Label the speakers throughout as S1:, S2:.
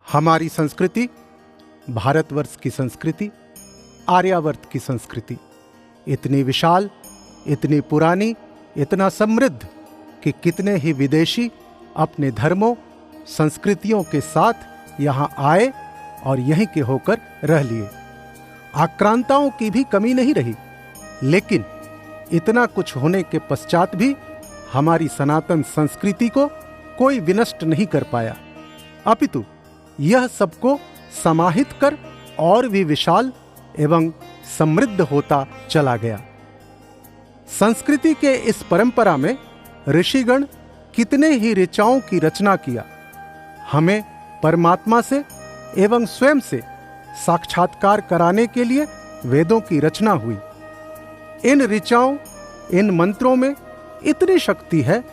S1: हमारी संस्कृति, भारतवर्ष की संस्कृति, आर्यावर्त की संस्कृति इतनी विशाल, इतनी पुरानी, इतना समृद्ध कि कितने ही विदेशी अपने धर्मों, संस्कृतियों के साथ यहाँ आए और यहीं के होकर रह लिए। आक्रांताओं की भी कमी नहीं रही, लेकिन इतना कुछ होने के पश्चात भी हमारी सनातन संस्कृति को कोई विनष्ट नहीं कर पाया, अपितु यह सबको समाहित कर और भी विशाल एवं समृद्ध होता चला गया। संस्कृति के इस परंपरा में ऋषिगण कितने ही ऋचाओं की रचना किया। हमें परमात्मा से एवं स्वयं से साक्षात्कार कराने के लिए वेदों की रचना हुई। इन ऋचाओं, इन मंत्रों में इतनी शक्ति है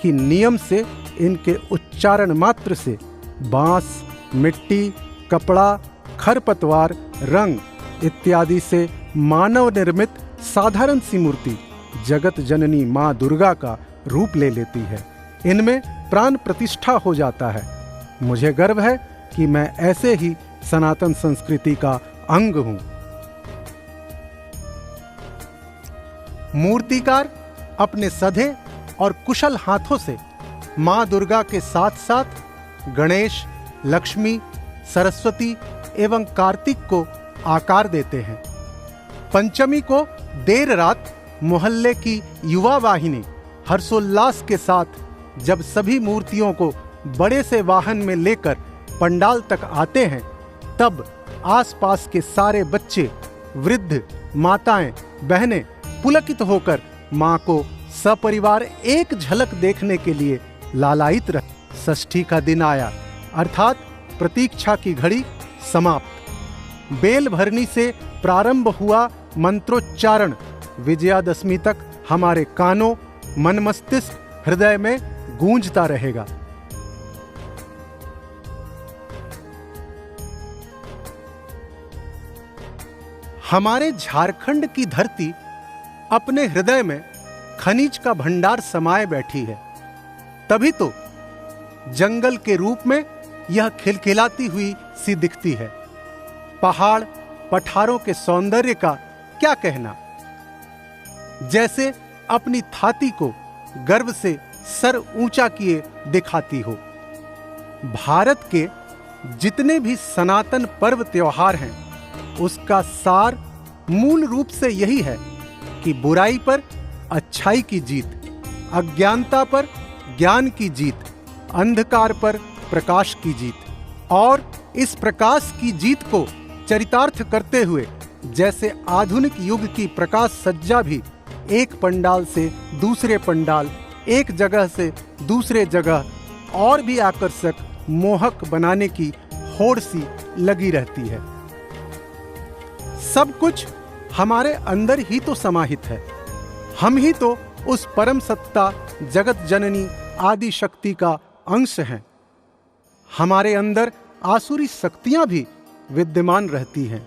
S1: कि नियम से इनके उच्चारण मात्र से बांस, मिट्टी, कपड़ा, खरपतवार, रंग इत्यादि से मानव निर्मित साधारण सी मूर्ति जगत जननी मां दुर्गा का रूप ले लेती है। इनमें प्राण प्रतिष्ठा हो जाता है। मुझे गर्व है कि मैं ऐसे ही सनातन संस्कृति का अंग हूं। मूर्तिकार अपने सधे और कुशल हाथों से मां दुर्गा के साथ साथ गणेश, लक्ष्मी, सरस्वती एवं कार्तिक को आकार देते हैं। पंचमी को देर रात मोहल्ले की युवा वाहिनी हर्षोल्लास के साथ जब सभी मूर्तियों को बड़े से वाहन में लेकर पंडाल तक आते हैं, तब आसपास के सारे बच्चे, वृद्ध, माताएं, बहनें पुलकित होकर मां को सपरिवार एक झलक देखने के लिए लालायित रहे। षष्ठी का दिन आया, अर्थात प्रतीक्षा की घड़ी समाप्त। बेल भरनी से प्रारंभ हुआ मंत्रोच्चारण विजयादशमी तक हमारे कानों, मन, मस्तिष्क, हृदय में गूंजता रहेगा। हमारे झारखंड की धरती अपने हृदय में खनिज का भंडार समाये बैठी है, तभी तो जंगल के रूप में यह खिलखिलाती हुई सी दिखती है। पहाड़, पठारों के सौंदर्य का क्या कहना, जैसे अपनी थाती को गर्व से सर ऊंचा किए दिखाती हो। भारत के जितने भी सनातन पर्व त्योहार हैं, उसका सार मूल रूप से यही है कि बुराई पर अच्छाई की जीत, अज्ञानता पर ज्ञान की जीत, अंधकार पर प्रकाश की जीत। और इस प्रकाश की जीत को चरितार्थ करते हुए जैसे आधुनिक युग की प्रकाश सज्जा भी एक पंडाल से दूसरे पंडाल, एक जगह से दूसरे जगह और भी आकर्षक, मोहक बनाने की होड़ सी लगी रहती है। सब कुछ हमारे अंदर ही तो समाहित है। हम ही तो उस परम सत्ता जगत जननी आदि शक्ति का अंश हैं। हमारे अंदर आसुरी शक्तियां भी विद्यमान रहती हैं।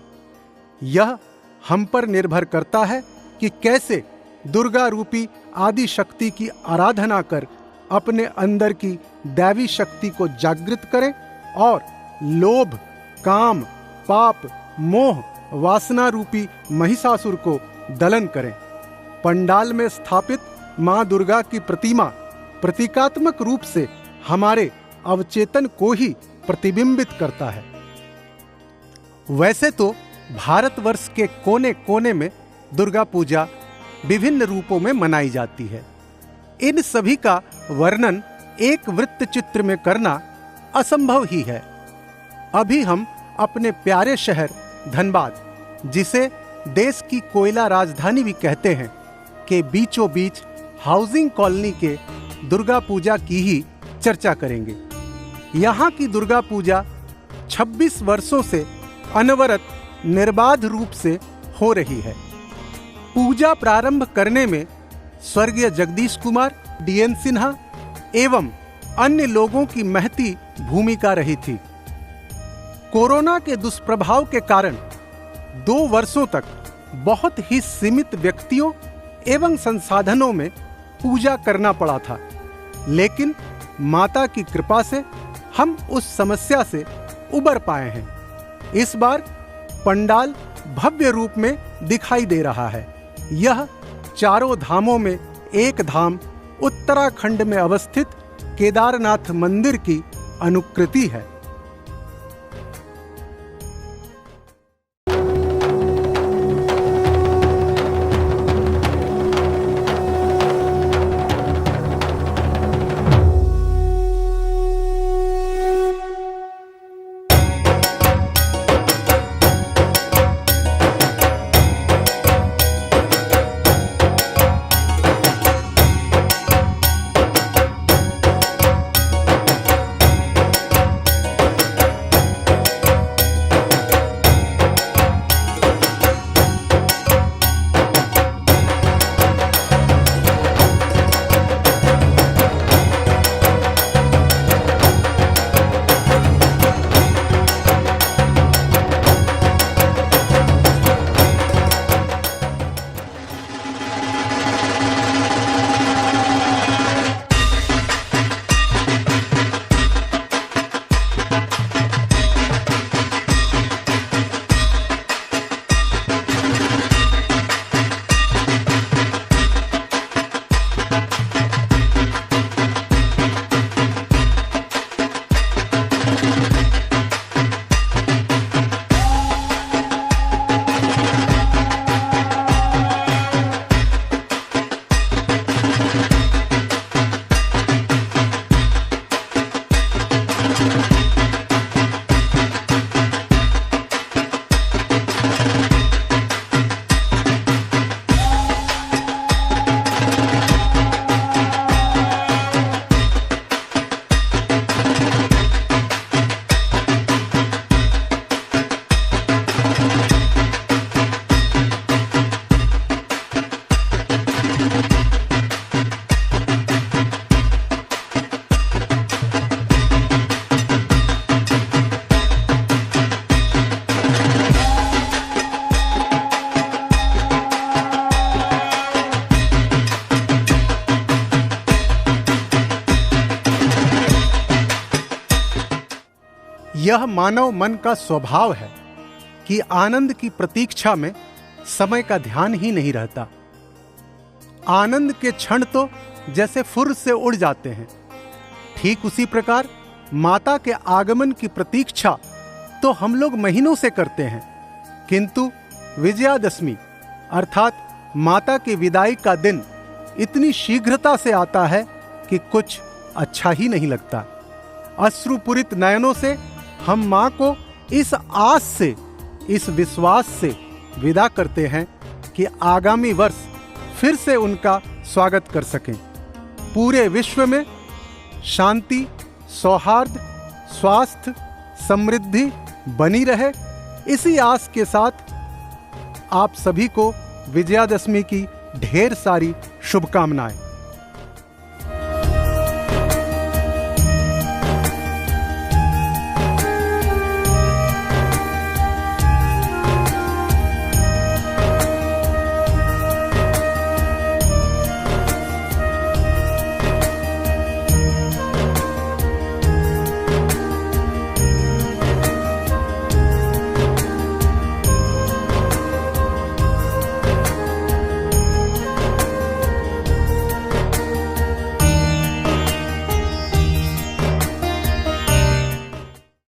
S1: यह हम पर निर्भर करता है कि कैसे दुर्गा रूपी आदि शक्ति की आराधना कर अपने अंदर की दैवी शक्ति को जागृत करें और लोभ, काम, पाप, मोह, वासना रूपी महिषासुर को दलन करें। पंडाल में स्थापित मां दुर्गा की प्रतिमा प्रतीकात्मक रूप से हमारे अवचेतन को ही प्रतिबिंबित करता है। वैसे तो भारतवर्ष के कोने कोने में दुर्गा पूजा विभिन्न रूपों में मनाई जाती है। इन सभी का वर्णन एक वृत्त चित्र में करना असंभव ही है। अभी हम अपने प्यारे शहर धनबाद, जिसे देश की कोयला राजधानी भी कहते हैं, के बीचों बीच हाउसिंग कॉलोनी के दुर्गा पूजा की ही चर्चा करेंगे। यहाँ की दुर्गा पूजा 26 वर्षों से अनवरत निर्बाध रूप से हो रही है। पूजा प्रारंभ करने में स्वर्गीय जगदीश कुमार, DN सिन्हा एवं अन्य लोगों की महती भूमिका रही थी। कोरोना के दुष्प्रभाव के कारण 2 वर्षों तक बहुत ही सीमित व्यक्तियों एवं संसाधनों में पूजा करना पड़ा था, लेकिन माता की कृपा से हम उस समस्या से उबर पाए हैं। इस बार पंडाल भव्य रूप में दिखाई दे रहा है। यह चारों धामों में एक धाम उत्तराखंड में अवस्थित केदारनाथ मंदिर की अनुकृति है। यह मानव मन का स्वभाव है कि आनंद की प्रतीक्षा में समय का ध्यान ही नहीं रहता। आनंद के क्षण तो जैसे फुर से उड़ जाते हैं। ठीक उसी प्रकार माता के आगमन की प्रतीक्षा तो हम लोग महीनों से करते हैं, किंतु विजयादशमी अर्थात माता की विदाई का दिन इतनी शीघ्रता से आता है कि कुछ अच्छा ही नहीं लगता। अश्रुपूरित नयनों से हम माँ को इस आस से, इस विश्वास से विदा करते हैं कि आगामी वर्ष फिर से उनका स्वागत कर सकें। पूरे विश्व में शांति, सौहार्द, स्वास्थ्य, समृद्धि बनी रहे, इसी आस के साथ आप सभी को विजयादशमी की ढेर सारी शुभकामनाएं।